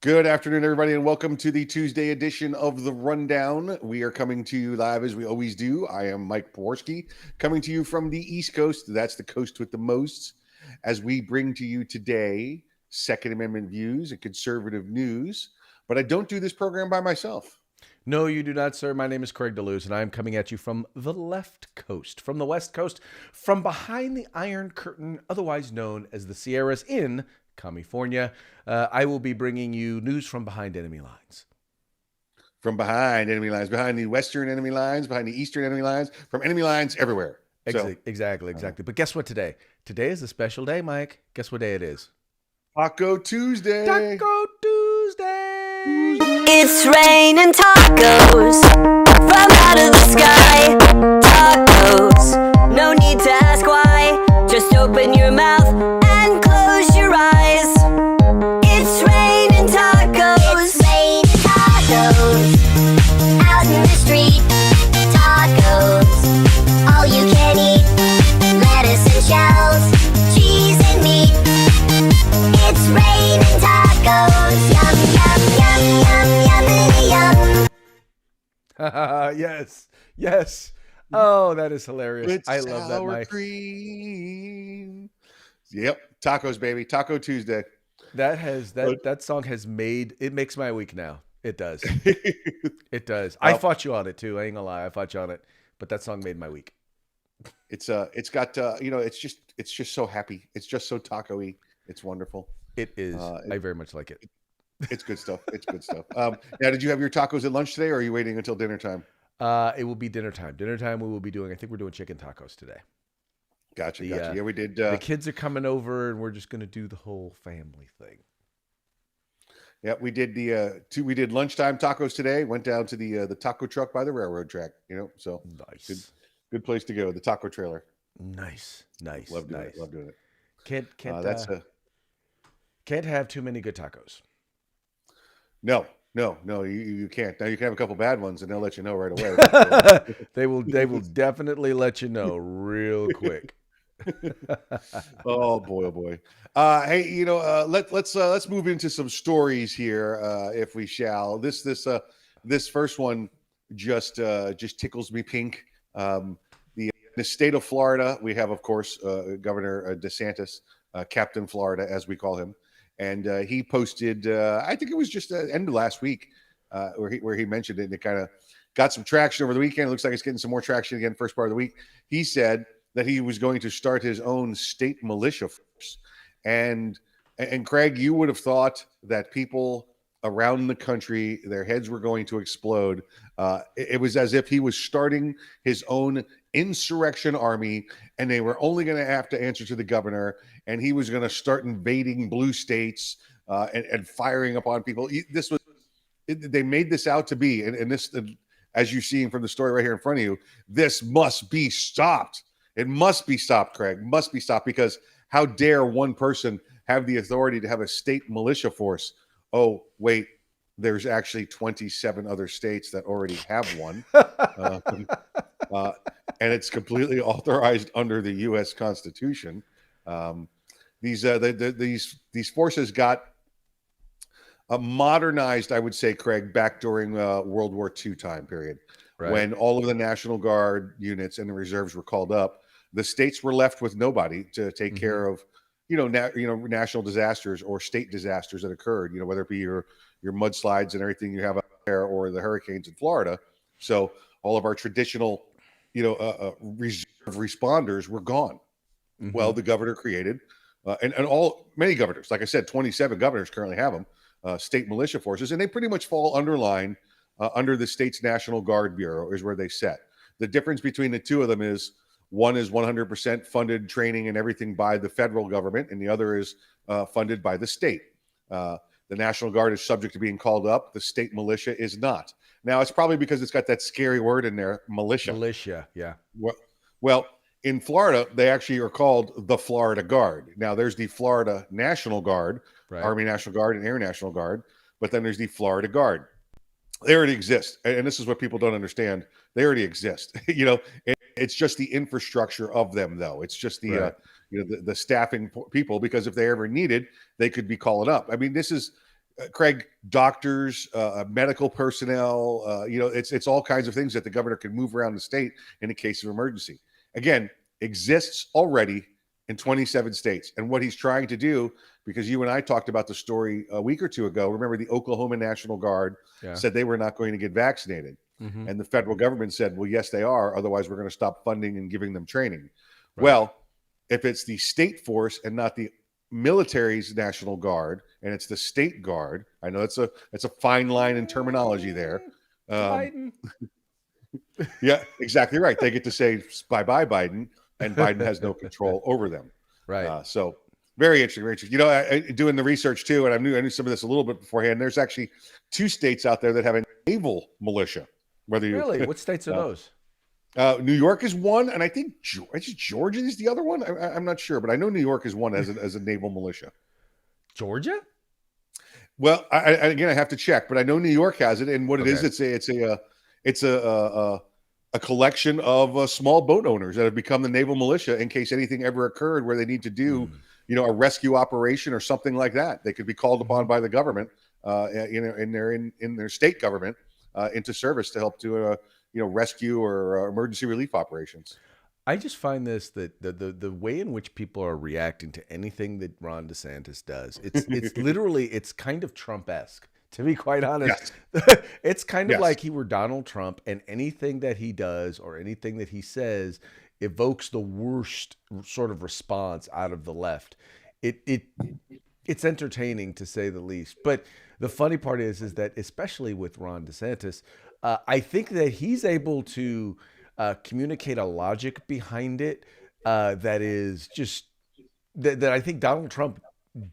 Good afternoon, everybody, and welcome to the Tuesday edition of The Rundown. We are coming to you live as we always do. I am Mike Poworski, coming to you from the East Coast. That's the coast with the most. As we bring to you today Second Amendment views and conservative news. But I don't do this program by myself. No, you do not, sir. My name is Craig DeLuz, and I am coming at you from the left coast, from the west coast, from behind the Iron Curtain, otherwise known as the Sierras in California. I will be bringing you news from behind enemy lines. From behind enemy lines, behind the western enemy lines, behind the eastern enemy lines, from enemy lines everywhere. Exactly. But guess what today? Today is a special day, Mike. Guess what day it is? Taco Tuesday. Taco Tuesday. It's raining tacos from out of the sky. Tacos, no need to ask why. Just open your mouth and close your eyes. It's raining tacos. It's raining tacos out in the street. Tacos, all you can eat. Lettuce and shells, cheese and meat. It's raining tacos. Yum, yum, yum, yum, yum, yum. Yes. Oh, that is hilarious. With I love that, sour Mike. cream. Yep, tacos, baby. Taco Tuesday. That song has makes my week now. It does. It does. I fought you on it too. I ain't gonna lie. I fought you on it, but that song made my week. It's got it's just so happy. It's just so taco-y. It's wonderful. It is. I very much like it. It's good stuff. It's good stuff. Now, did you have your tacos at lunch today, or are you waiting until dinner time? It will be dinner time. Dinner time. We will be doing. I think we're doing chicken tacos today. Gotcha. Yeah, we did. The kids are coming over, and we're just going to do the whole family thing. Yeah, we did we did lunchtime tacos today. Went down to the taco truck by the railroad track. So Nice. good place to go. The taco trailer. Nice. Love doing it. Love doing it. Can't have too many good tacos. No, you can't. Now you can have a couple bad ones, and they'll let you know right away. They will definitely let you know real quick. Oh boy. Hey, let's move into some stories here, if we shall. This first one just tickles me pink. The state of Florida, we have, of course, Governor DeSantis, Captain Florida, as we call him, and he posted. I think it was just end of last week, where he mentioned it, and it kind of got some traction over the weekend. It looks like it's getting some more traction again. First part of the week, he said that he was going to start his own state militia force. And Craig, you would have thought that people around the country, their heads were going to explode. It was as if he was starting his own insurrection army, and they were only going to have to answer to the governor, and he was going to start invading blue states and firing upon people. They made this out to be, and this, as you're seeing from the story right here in front of you, this must be stopped. It must be stopped, Craig. Must be stopped, because how dare one person have the authority to have a state militia force? Oh, wait, there's actually 27 other states that already have one. And it's completely authorized under the U.S. Constitution. These forces got modernized, I would say, Craig, back during World War II time period. Right. When all of the National Guard units and the reserves were called up, the states were left with nobody to take care of, national disasters or state disasters that occurred. Whether it be your mudslides and everything you have out there, or the hurricanes in Florida. So all of our traditional, reserve responders were gone. Mm-hmm. Well, the governor created, and many governors, like I said, 27 governors currently have them, state militia forces, and they pretty much fall under the state's National Guard Bureau is where they set. The difference between the two of them is one is 100% funded training and everything by the federal government, and the other is funded by the state. The National Guard is subject to being called up. The state militia is not. Now, it's probably because it's got that scary word in there, militia. Militia, yeah. Well, in Florida, they actually are called the Florida Guard. Now, there's the Florida National Guard, right. Army National Guard and Air National Guard, but then there's the Florida Guard. They already exist, and this is what people don't understand. They already exist. It's just the infrastructure of them, though. It's just the right. The staffing people, because if they ever needed, they could be calling up. I mean, this is Craig, doctors, medical personnel, it's all kinds of things that the governor can move around the state in a case of emergency. Again, exists already in 27 states. And what he's trying to do, because you and I talked about the story a week or two ago, remember the Oklahoma National Guard said they were not going to get vaccinated. Mm-hmm. And the federal government said, well, yes, they are. Otherwise, we're going to stop funding and giving them training. Right. Well, if it's the state force and not the military's National Guard, and it's the state guard, I know it's a fine line in terminology there. Biden. Yeah, exactly right. They get to say bye-bye Biden, and Biden has no control over them. Right. So very interesting, very interesting. I doing the research too, and I knew some of this a little bit beforehand. There's actually 2 states out there that have a naval militia. Really? What states are those? New York is one, and I think Georgia is the other one. I'm not sure, but I know New York is one as a naval militia. Georgia? Well, I have to check, but I know New York has it, and what it is, it's a collection of small boat owners that have become the naval militia in case anything ever occurred where they need to do, a rescue operation or something like that. They could be called upon by the government, in their state government, into service to help do rescue or emergency relief operations. I just find this that the way in which people are reacting to anything that Ron DeSantis does, it's literally, it's kind of Trump-esque, to be quite honest. Yes. It's kind of like he were Donald Trump, and anything that he does or anything that he says evokes the worst sort of response out of the left. It's entertaining, to say the least. But the funny part is that, especially with Ron DeSantis, I think that he's able to communicate a logic behind it that is just that I think Donald Trump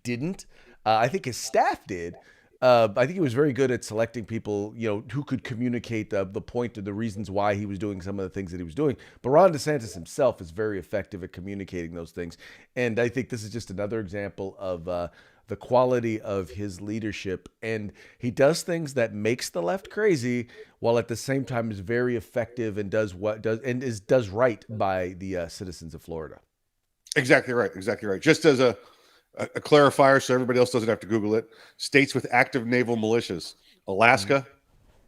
didn't. I think his staff did. I think he was very good at selecting people, who could communicate the point of the reasons why he was doing some of the things that he was doing. But Ron DeSantis himself is very effective at communicating those things. And I think this is just another example of the quality of his leadership. And he does things that makes the left crazy, while at the same time is very effective and does right by the citizens of Florida. Exactly right. Just as a clarifier, so everybody else doesn't have to Google it. States with active naval militias: Alaska,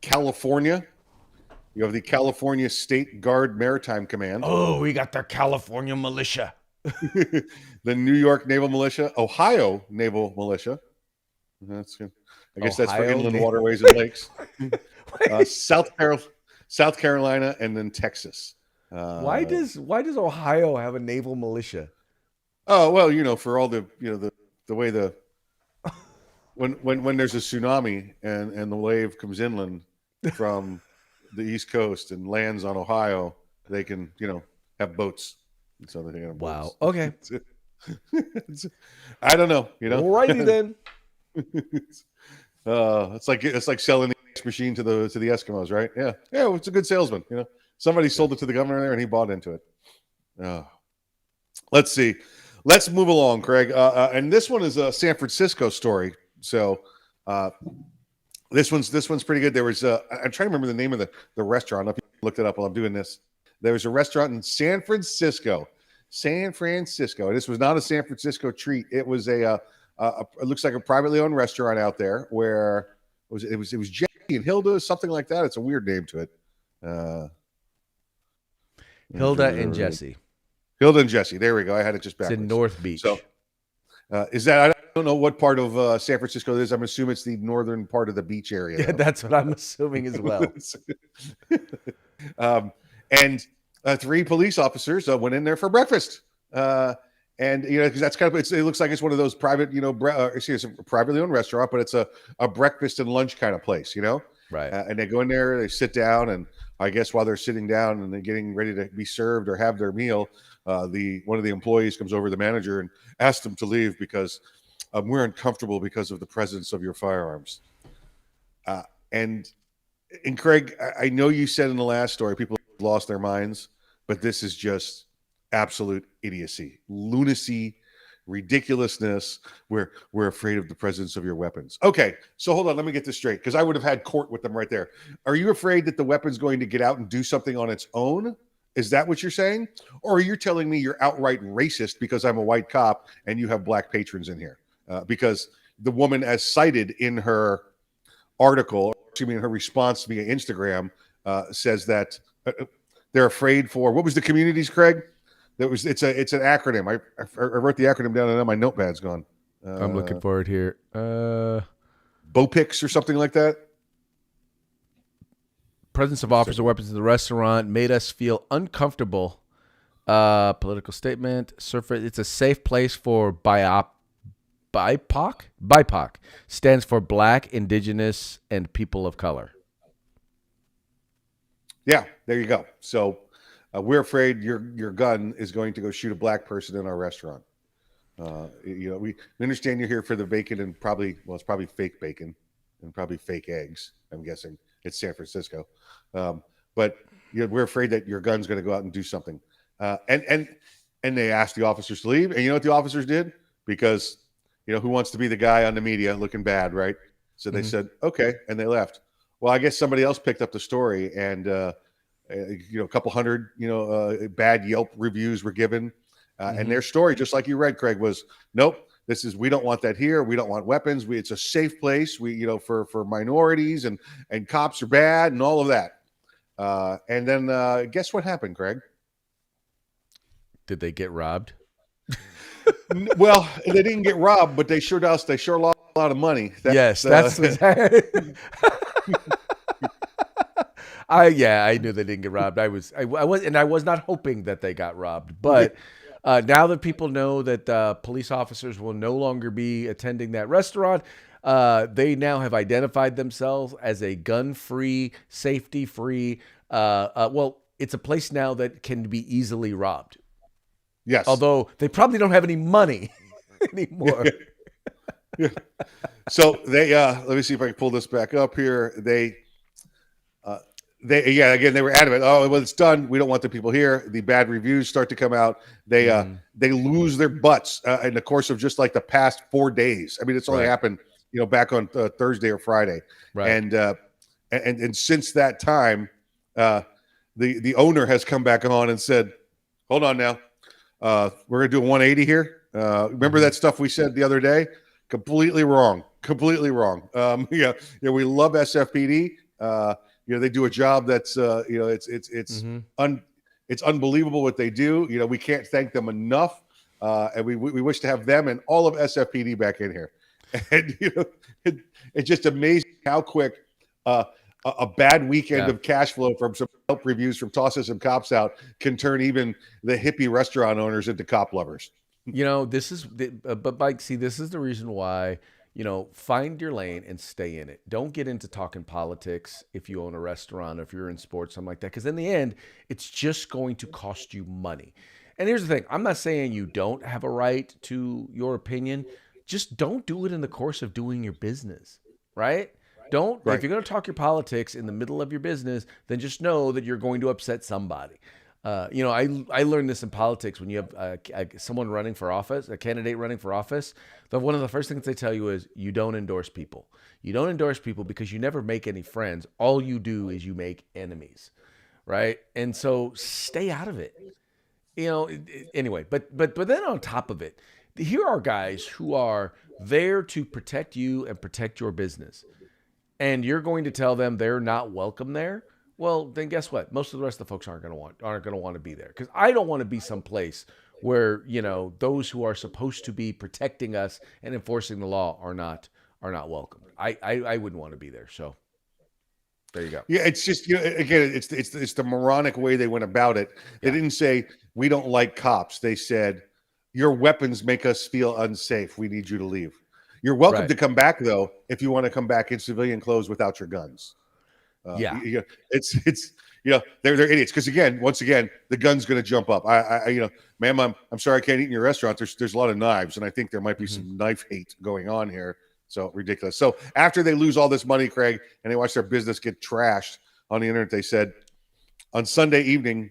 California. You have the California State Guard Maritime Command. Oh, we got the California militia. The New York Naval Militia, Ohio Naval Militia. That's good. I guess that's for inland waterways and lakes. South Carolina, and then Texas. Why does Ohio have a naval militia? Oh, well, for all the way when there's a tsunami and the wave comes inland from the East Coast and lands on Ohio, they can, have boats. So they have boats. Wow. Okay. I don't know, Alrighty then. It's like selling the ice machine to the Eskimos, right? Yeah. Yeah, it's a good salesman, Somebody sold it to the governor there and he bought into it. Let's see. Let's move along, Craig. And this one is a San Francisco story. So this one's pretty good. There was I'm trying to remember the name of the restaurant. I looked it up while I'm doing this. There was a restaurant in San Francisco. And this was not a San Francisco treat. It was it looks like a privately owned restaurant out there where it was Jackie and Hilda, something like that. It's a weird name to it. Hilda and Jesse. Hilda and Jesse. There we go. I had it just backwards. It's in North Beach. So, is that? I don't know what part of San Francisco it is. I'm assuming it's the northern part of the beach area. Yeah, that's what I'm assuming as well. And 3 police officers went in there for breakfast. And because that's kind of it looks like it's one of those private, it's a privately owned restaurant, but it's a breakfast and lunch kind of place, Right. And they go in there, they sit down, and I guess while they're sitting down and they're getting ready to be served or have their meal, one of the employees comes over to the manager and asks them to leave because we're uncomfortable because of the presence of your firearms. And Craig, I know you said in the last story people lost their minds, but this is just absolute idiocy, lunacy, ridiculousness. We're afraid of the presence of your weapons. Okay, so hold on, let me get this straight, because I would have had court with them right there. Are you afraid that the weapon's going to get out and do something on its own? Is that what you're saying? Or are you telling me you're outright racist because I'm a white cop and you have black patrons in here? Because the woman, as cited in her article, excuse me, in her response via Instagram, says that they're afraid for, what was the communities, Craig? It's an acronym. I wrote the acronym down and now my notepad's gone. I'm looking for it here. BOPICs or something like that. Presence of officers or weapons in the restaurant made us feel uncomfortable. Political statement. It's a safe place for BIPOC. BIPOC stands for Black, Indigenous, and People of Color. Yeah, there you go. So we're afraid your gun is going to go shoot a black person in our restaurant. We understand you're here for the bacon and it's probably fake bacon and probably fake eggs. I'm guessing it's San Francisco, but we're afraid that your gun's going to go out and do something. And they asked the officers to leave, and you know what the officers did? Because who wants to be the guy on the media looking bad, right? So they said okay, and they left. Well, I guess somebody else picked up the story, and a couple hundred bad Yelp reviews were given. And their story, just like you read, Craig, was nope. We don't want that here. We don't want weapons. It's a safe place. For minorities and cops are bad and all of that. And then guess what happened, Craig? Did they get robbed? Well, they didn't get robbed, but they sure lost a lot of money. Yes, that's exactly. I knew they didn't get robbed. I was not hoping that they got robbed, but. Now that people know that police officers will no longer be attending that restaurant, they now have identified themselves as a gun-free, safety-free. It's a place now that can be easily robbed. Yes. Although they probably don't have any money anymore. Yeah. So they let me see if I can pull this back up here. They were adamant. Oh, well, it's done. We don't want the people here. The bad reviews start to come out. They lose their butts in the course of just like the past 4 days. I mean, it's only happened, back on Thursday or Friday. Right. And since that time, the owner has come back on and said, "Hold on now, we're gonna do a 180 here. Remember that stuff we said the other day? Completely wrong. Completely wrong. We love SFPD. They do a job that's it's unbelievable what they do. We can't thank them enough, and we wish to have them and all of SFPD back in here. And it's just amazing how quick a bad weekend of cash flow from some help reviews from tossing some cops out can turn even the hippie restaurant owners into cop lovers. This is the reason why. Find your lane and stay in it. Don't get into talking politics if you own a restaurant, or if you're in sports, something like that. Because in the end, it's just going to cost you money. And here's the thing. I'm not saying you don't have a right to your opinion. Just don't do it in the course of doing your business, right? If you're going to talk your politics in the middle of your business, then just know that you're going to upset somebody. I learned this in politics. When you have someone running for office, a candidate running for office, one of the first things they tell you is you don't endorse people. You don't endorse people because you never make any friends. All you do is you make enemies, right? And so stay out of it. Anyway, but then on top of it, here are guys who are there to protect you and protect your business. And you're going to tell them they're not welcome there? Well, then guess what? Most of the rest of the folks aren't going to want to be there, because I don't want to be someplace where those who are supposed to be protecting us and enforcing the law are not welcome. I wouldn't want to be there. So there you go. Yeah, it's just again, it's the moronic way they went about it. They didn't say we don't like cops. They said your weapons make us feel unsafe. We need you to leave. You're welcome to come back though if you want to come back in civilian clothes without your guns. It's they're idiots, because once again the gun's going to jump up. Ma'am, I'm sorry I can't eat in your restaurant. There's a lot of knives, and I think there might be some knife hate going on here. So ridiculous. So after they lose all this money, Craig, and they watch their business get trashed on the internet, they said on Sunday evening,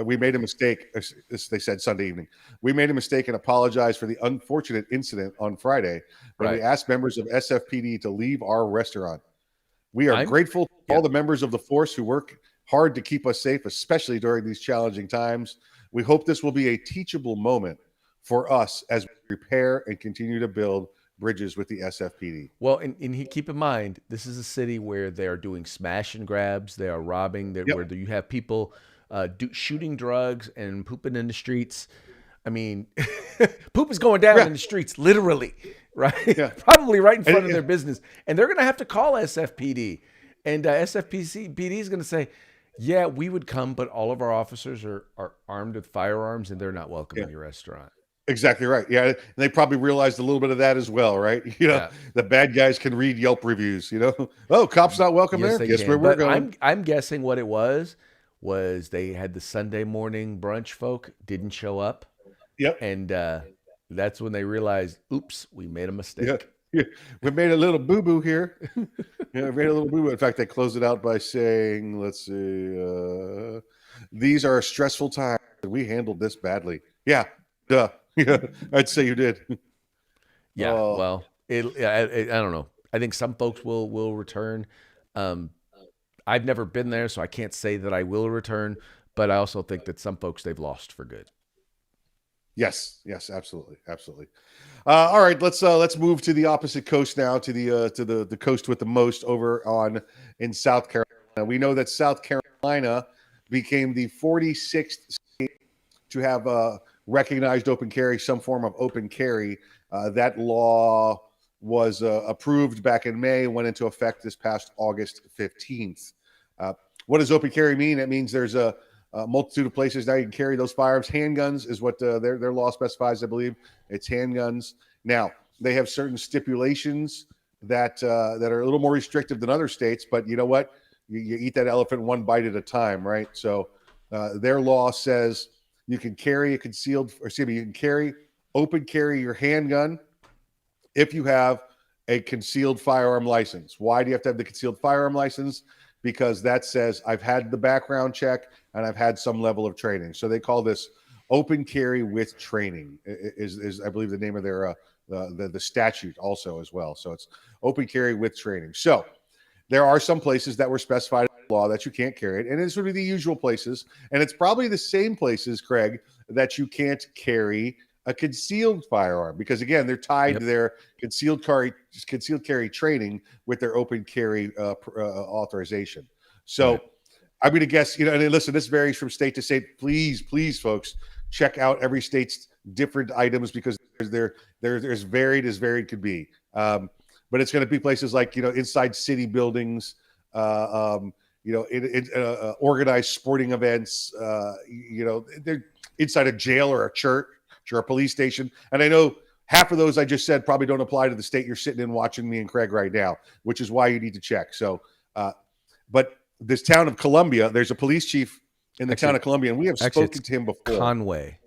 we made a mistake. They said Sunday evening, we made a mistake and apologized for the unfortunate incident on Friday when we asked members of SFPD to leave our restaurant. We are grateful to all the members of the force who work hard to keep us safe, especially during these challenging times. We hope this will be a teachable moment for us as we prepare and continue to build bridges with the SFPD. Well, and keep in mind, this is a city where they are doing smash and grabs. They are robbing. Yep. Where you have people shooting drugs and pooping in the streets. I mean, poop is going down in the streets, literally, right? Yeah. Probably right in front of their business. And they're going to have to call SFPD. And SFPD is going to say, yeah, we would come, but all of our officers are armed with firearms, and they're not welcome in your restaurant. Exactly right. Yeah, and they probably realized a little bit of that as well, right? The bad guys can read Yelp reviews. Oh, cops not welcome Yes, there. they Guess can. where we're But going. I'm guessing what it was they had the Sunday morning brunch folk didn't show up, Yep. and that's when they realized, oops, we made a mistake. Yeah. We made a little boo boo here. We made a little boo boo. In fact, they closed it out by saying, "Let's see, these are stressful times. We handled this badly." Yeah, duh. Yeah, I'd say you did. Yeah. Well, I don't know. I think some folks will return. I've never been there, so I can't say that I will return. But I also think that some folks they've lost for good. Yes, absolutely. All right, let's move to the opposite coast now, to the coast with the most over in South Carolina. We know that South Carolina became the 46th state to have recognized open carry, some form of open carry. That law was approved back in May, went into effect this past August 15th. What does open carry mean? It means there's a multitude of places now you can carry those firearms. Handguns is what their law specifies, I believe. It's handguns. Now, they have certain stipulations that are a little more restrictive than other states, but you know what? You eat that elephant one bite at a time, right? So their law says you can carry you can open carry your handgun if you have a concealed firearm license. Why do you have to have the concealed firearm license? Because that says I've had the background check and I've had some level of training. So they call this open carry with training is I believe the name of their the statute also as well. So it's open carry with training. So there are some places that were specified in the law that you can't carry it, and it's sort of the usual places, and it's probably the same places, Craig, that you can't carry a concealed firearm, because again, they're tied to their concealed carry training with their open carry authorization. So I'm going to guess, and listen, this varies from state to state. Please, folks, check out every state's different items, because they're as varied as varied could be. But it's going to be places like, inside city buildings, organized sporting events, they're inside a jail or a church or a police station. And I know half of those I just said probably don't apply to the state you're sitting in watching me and Craig right now, which is why you need to check. So, but this town of Columbia, there's a police chief in the town of Columbia, and we have spoken to him before. Conway.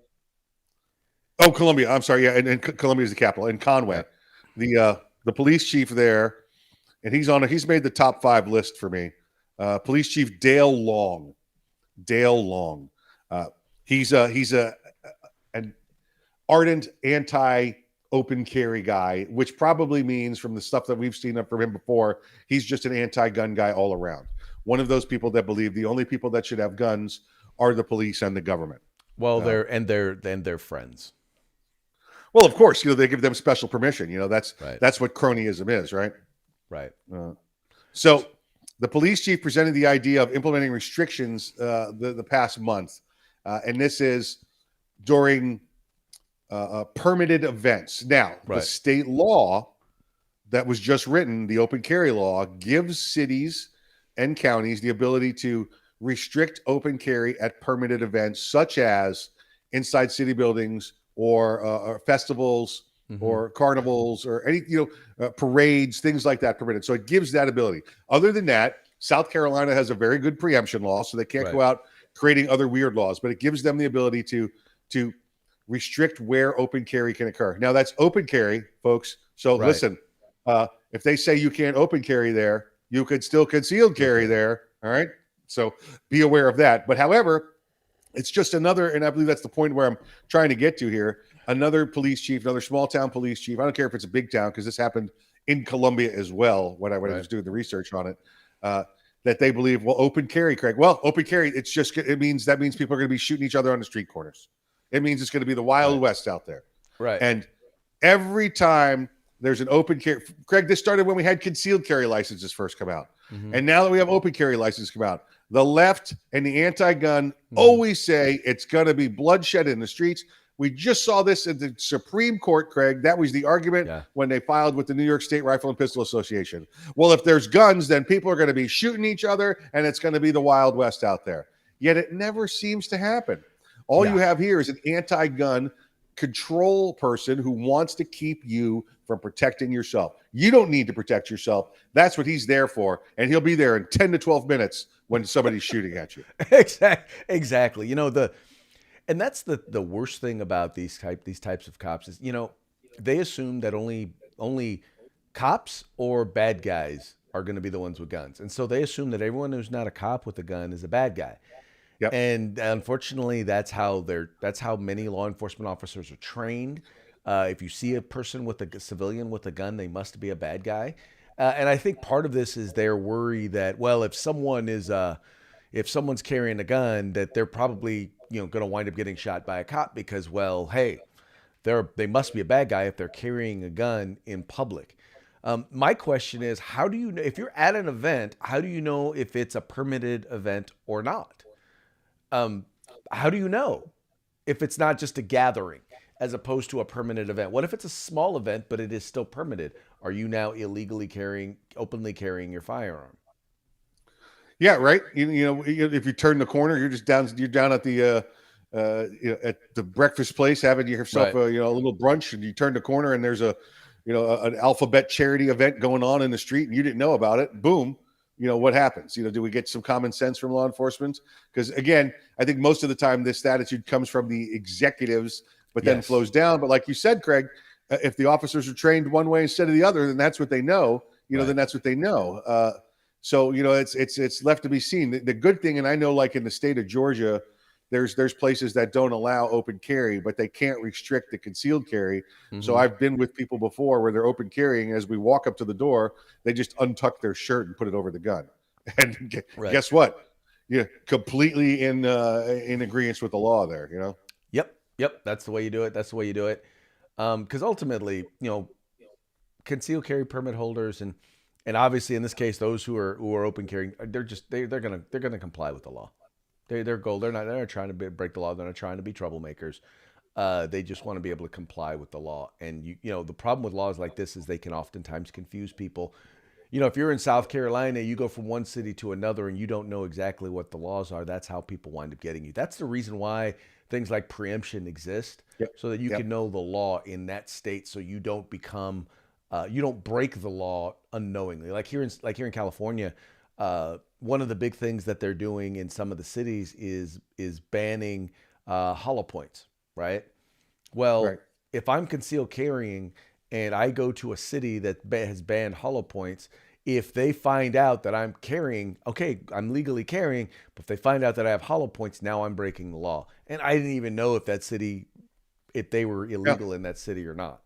Oh, Columbia. I'm sorry. Yeah, and Columbia is the capital. And Conway, the police chief there, and he's made the top 5 list for me. Police Chief Dale Long. He's an ardent anti-open carry guy, which probably means, from the stuff that we've seen from him before, he's just an anti-gun guy all around. One of those people that believe the only people that should have guns are the police and the government. Well, they're friends. Well, of course, they give them special permission. That's what cronyism is, right? Right. So the police chief presented the idea of implementing restrictions the past month, and this is during permitted events. Now, the state law that was just written, the open carry law, gives cities and counties the ability to restrict open carry at permitted events, such as inside city buildings or festivals or carnivals or any parades, things like that permitted. So it gives that ability. Other than that, South Carolina has a very good preemption law, so they can't go out creating other weird laws, but it gives them the ability to restrict where open carry can occur. Now, that's open carry, folks. So listen, if they say you can't open carry there, you could still concealed carry there. All right. So be aware of that. But however, it's just another, and I believe that's the point where I'm trying to get to here, another police chief, another small town police chief. I don't care if it's a big town, because this happened in Columbia as well when I was doing the research on it, that they believe, well, open carry, Craig. Well, open carry, that means people are going to be shooting each other on the street corners. It means it's going to be the Wild West out there. Right. And every time there's an open carry. Craig, this started when we had concealed carry licenses first come out. And now that we have open carry licenses come out, the left and the anti-gun always say it's going to be bloodshed in the streets. We just saw this in the Supreme Court, Craig. That was the argument when they filed with the New York State Rifle and Pistol Association. Well, if there's guns, then people are going to be shooting each other, and it's going to be the Wild West out there. Yet it never seems to happen. All you have here is an anti-gun control person who wants to keep you from protecting yourself. You don't need to protect yourself. That's what he's there for, and he'll be there in 10 to 12 minutes when somebody's shooting at you. Exactly. And that's the worst thing about these types of cops is, they assume that only cops or bad guys are going to be the ones with guns. And so they assume that everyone who's not a cop with a gun is a bad guy. Yep. And unfortunately, that's how many law enforcement officers are trained. If you see a person with a civilian with a gun, they must be a bad guy. And I think part of this is their worry that, well, if someone's carrying a gun, that they're probably going to wind up getting shot by a cop because, well, hey, they must be a bad guy if they're carrying a gun in public. My question is, how do you know if you're at an event? How do you know if it's a permitted event or not? How do you know if it's not just a gathering as opposed to a permanent event? What if it's a small event, but it is still permitted? Are you now openly carrying your firearm? Yeah, right. If you turn the corner, you're down at the at the breakfast place having yourself a little brunch, and you turn the corner and there's an alphabet charity event going on in the street, and you didn't know about it. Boom. What happens? Do we get some common sense from law enforcement? Because again, I think most of the time this attitude comes from the executives, but then flows down. But like you said, Craig, if the officers are trained one way instead of the other, then that's what they know. Then that's what they know. So it's left to be seen. The good thing, and I know, like in the state of Georgia, there's places that don't allow open carry, but they can't restrict the concealed carry. So I've been with people before where they're open carrying. As we walk up to the door, they just untuck their shirt and put it over the gun. And guess what? Completely in agreement with the law there. Yep. That's the way you do it. Because ultimately, concealed carry permit holders and obviously in this case, those who are open carrying, they're gonna comply with the law. Their goal, they're not trying to break the law. They're not trying to be troublemakers. They just want to be able to comply with the law. And the problem with laws like this is they can oftentimes confuse people. If you're in South Carolina, you go from one city to another and you don't know exactly what the laws are. That's how people wind up getting you. That's the reason why things like preemption exist, so that you can know the law in that state, so you don't become you don't break the law unknowingly. Like here in California, one of the big things that they're doing in some of the cities is banning hollow points, right? Well, if I'm concealed carrying and I go to a city that has banned hollow points, if they find out that I'm carrying, okay, I'm legally carrying, but if they find out that I have hollow points, now I'm breaking the law. And I didn't even know if they were illegal in that city or not.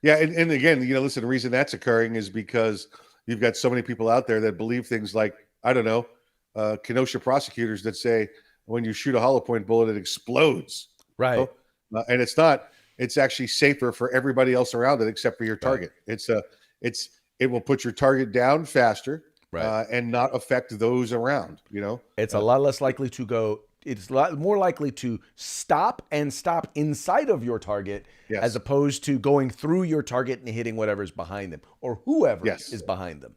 Yeah, and again, listen, the reason that's occurring is because you've got so many people out there that believe things like, I don't know, Kenosha prosecutors that say when you shoot a hollow point bullet, it explodes. Right. And it's not. It's actually safer for everybody else around it except for your target. Right. It will put your target down faster, and not affect those around. It's a lot less likely to go. It's a lot more likely to stop inside of your target, as opposed to going through your target and hitting whatever's behind them or whoever is behind them.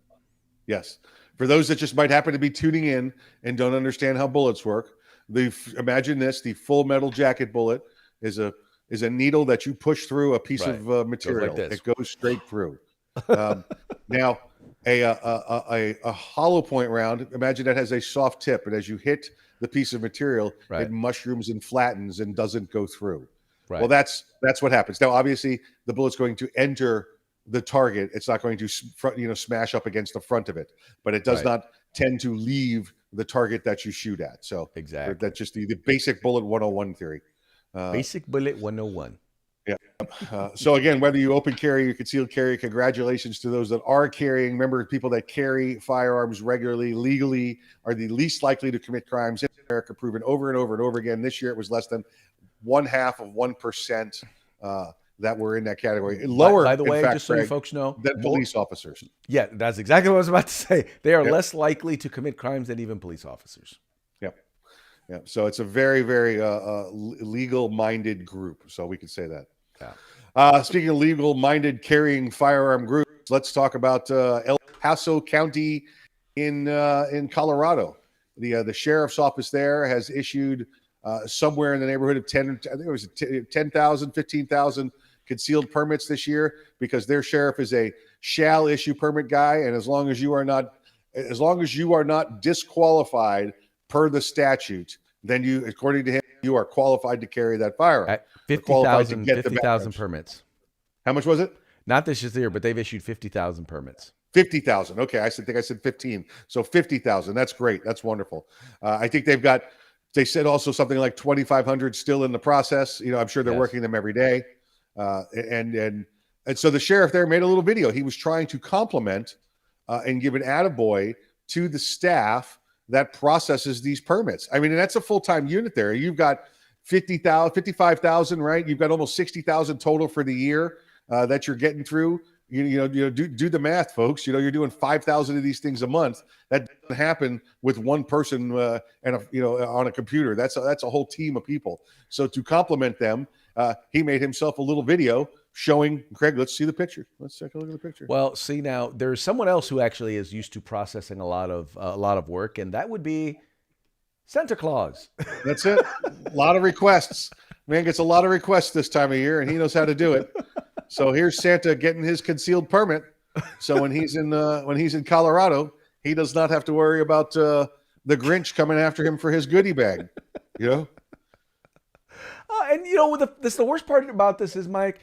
Yes. For those that just might happen to be tuning in and don't understand how bullets work, imagine this: the full metal jacket bullet is a needle that you push through a piece of material. It goes straight through. Now, a hollow point round, imagine that has a soft tip, and as you hit the piece of material, it mushrooms and flattens and doesn't go through. Right. Well, that's what happens. Now, obviously, the bullet's going to enter the target. It's not going to smash up against the front of it, but it does not tend to leave the target that you shoot at. So exactly, that's just the basic bullet 101 theory. Basic bullet 101. Yeah. So again, whether you open carry or concealed carry, congratulations to those that are carrying. Remember, people that carry firearms regularly, legally, are the least likely to commit crimes in America, proven over and over and over again. This year, it was less than 0.5%. that were in that category. Lower, by the way, in fact, just so you Craig, folks know, than police officers. Yeah, that's exactly what I was about to say. They are Yep. less likely to commit crimes than even police officers. Yep. Yeah. So it's a very, very legal-minded group. So we could say that. Yeah. Speaking of legal-minded carrying firearm groups, let's talk about El Paso County in Colorado. The sheriff's office there has issued somewhere in the neighborhood of 10,000, 15,000 concealed permits this year, because their sheriff is a shall issue permit guy, and as long as you are not disqualified per the statute, then you, according to him, you are qualified to carry that firearm. At Qualified to 50,000 get the 50,000 background. permits. How much was it? Not this year, but they've issued 50,000 permits. 50,000. Okay, I think I said 15. So 50,000. That's great. That's wonderful. I think they said also something like 2,500 still in the process. I'm sure they're Yes. working them every day. And so the sheriff there made a little video. He was trying to compliment and give an attaboy to the staff that processes these permits. I mean, and that's a full-time unit there. You've got 55,000, right? You've got almost 60,000 total for the year that you're getting through. Do the math, folks. You're doing 5,000 of these things a month. That doesn't happen with one person and on a computer. That's a whole team of people. So to compliment them, he made himself a little video showing. Craig, let's see the picture. Let's take a look at the picture. Well, see, now there's someone else who actually is used to processing a lot of work, and that would be Santa Claus. That's it. A lot of requests. Man gets a lot of requests this time of year, and he knows how to do it. So here's Santa getting his concealed permit. So when he's in Colorado, he does not have to worry about the Grinch coming after him for his goodie bag. And the worst part about this is, Mike,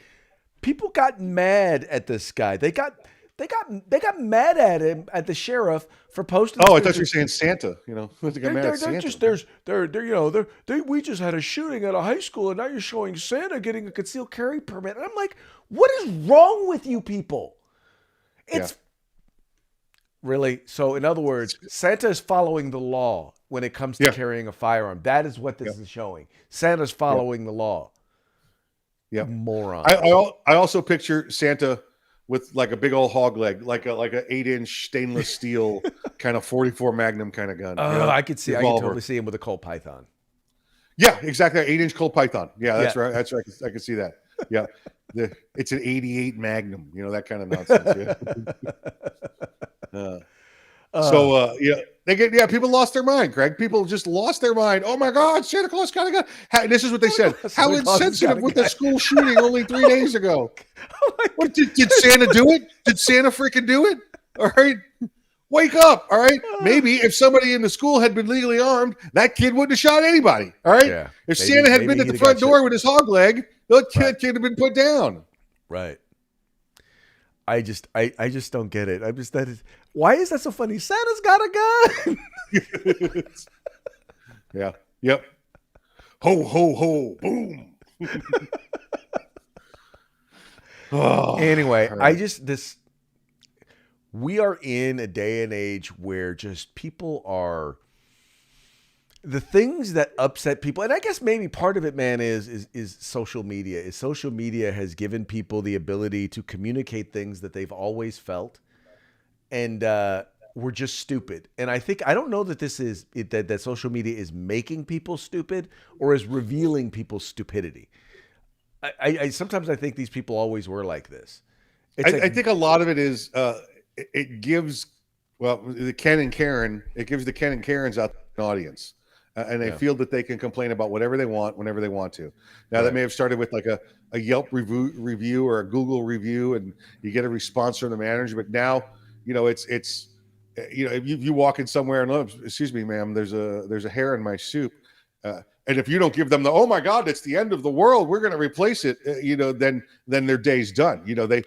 people got mad at this guy. They got mad at him, at the sheriff, for posting. Oh, I thought you were saying Santa. They got mad at Santa. We just had a shooting at a high school, and now you're showing Santa getting a concealed carry permit. And I'm like, what is wrong with you people? It's really, so in other words, Santa is following the law when it comes to carrying a firearm. That is what this is showing. Santa's following the law. Yeah, moron. I also picture Santa with like a big old hog leg, like a 8-inch stainless steel kind of 44 Magnum kind of gun. I could totally see him with a Colt Python. Yeah, exactly. 8-inch Colt Python. Yeah, that's right. That's right. I can see that. Yeah. It's an 88 Magnum, that kind of nonsense. Yeah. People lost their mind, Greg. People just lost their mind. Oh my God, Santa Claus got a gun. This is what they said. How insensitive with the school shooting only 3 days ago. What did Santa do it? Did Santa freaking do it? All right. Wake up. All right. Maybe if somebody in the school had been legally armed, that kid wouldn't have shot anybody. All right. Yeah, if Santa had been at the front door with his hog leg, the kid would have been put down. Right. I just don't get it. Why is that so funny? Santa's got a gun. Yeah. Yep. Ho, ho, ho. Boom. Anyway, right. We are in a day and age where just people are, the things that upset people, and I guess maybe part of it, man, is social media. Social media has given people the ability to communicate things that they've always felt, and we're just stupid. And I don't know that that social media is making people stupid or is revealing people's stupidity. I sometimes I think these people always were like this. I think a lot of it is it gives the Ken and Karen. It gives the Ken and Karens out an audience, and they feel that they can complain about whatever they want whenever they want to. Now that may have started with like a Yelp review or a Google review, and you get a response from the manager. But now it's if you walk in somewhere and excuse me, ma'am, there's a hair in my soup. And if you don't give them oh my God, it's the end of the world, we're going to replace it, then their day's done. They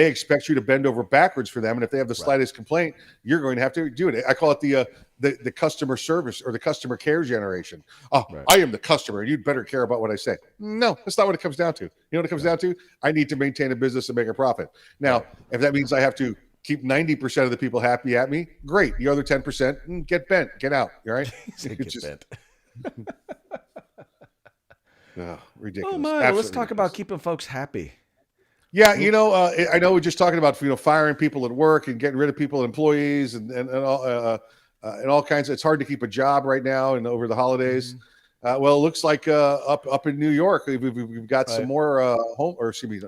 expect you to bend over backwards for them. And if they have the slightest complaint, you're going to have to do it. I call it the customer service or the customer care generation. I am the customer and you'd better care about what I say. No, that's not what it comes down to. You know what it comes down to? I need to maintain a business and make a profit. Now, if that means I have to keep 90% of the people happy at me, great. The other 10%, get bent, get out. All right. Get bent. Oh, Oh ridiculous. my! Well, let's Absolutely talk ridiculous. about keeping folks happy. Yeah, I know we're just talking about firing people at work and getting rid of people, employees, and all kinds. It's hard to keep a job right now and over the holidays. Mhm. Well, it looks like up in New York, we've got some Right. more homeless, maybe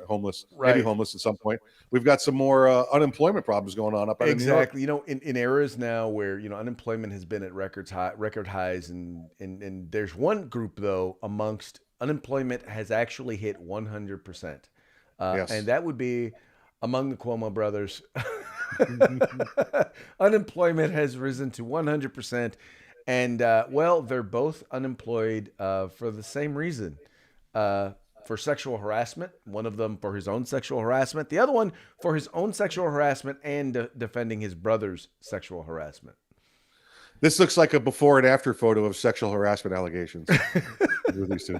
Right. homeless at some point. We've got some more unemployment problems going on up out of New York. Exactly. In eras now where unemployment has been at record highs, and there's one group though amongst unemployment has actually hit 100%, and Yes. that would be among the Cuomo brothers. Unemployment has risen to 100%, and well, they're both unemployed for the same reason. For sexual harassment, one of them for his own sexual harassment, the other one for his own sexual harassment and defending his brother's sexual harassment. This looks like a before and after photo of sexual harassment allegations with these two.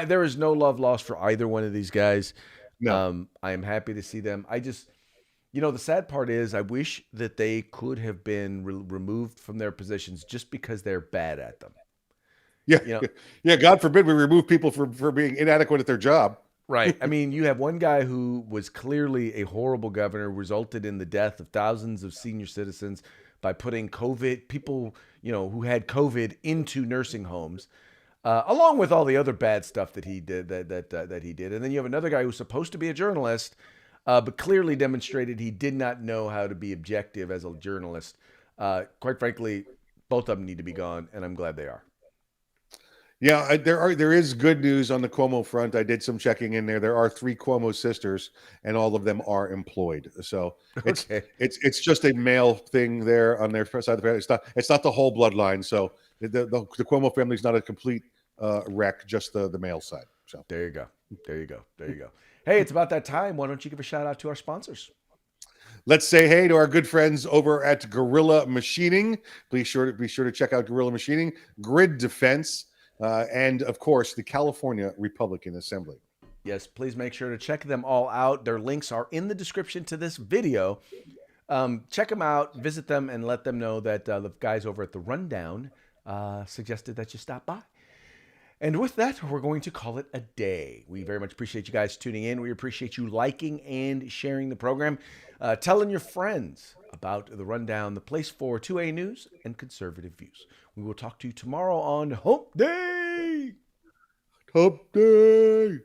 There is no love lost for either one of these guys. No. I am happy to see them. I just, the sad part is I wish that they could have been removed from their positions just because they're bad at them. Yeah, You know, yeah. God forbid we remove people for being inadequate at their job. Right. I mean, you have one guy who was clearly a horrible governor, resulted in the death of thousands of senior citizens by putting people, who had COVID into nursing homes, along with all the other bad stuff that he did. That he did, and then you have another guy who's supposed to be a journalist, but clearly demonstrated he did not know how to be objective as a journalist. Quite frankly, both of them need to be gone, and I'm glad they are. Yeah, there is good news on the Cuomo front. I did some checking in there. There are 3 Cuomo sisters, and all of them are employed. So Okay. it's just a male thing there on their side of the family. It's not the whole bloodline. So the Cuomo family is not a complete wreck, just the male side. So There you go. There you go. There you go. Hey, it's about that time. Why don't you give a shout out to our sponsors? let's say hey to our good friends over at Gorilla Machining. Be sure to check out Gorilla Machining, Grid Defense, and of course the California Republican Assembly. Yes, please make sure to check them all out. Their links are in the description to this video. Check them out, visit them, and let them know that the guys over at The Rundown suggested that you stop by. And with that, we're going to call it a day. We very much appreciate you guys tuning in. We appreciate you liking and sharing the program, telling your friends about The Rundown, the place for 2A news and conservative views. We will talk to you tomorrow on Hump Day. Hump Day.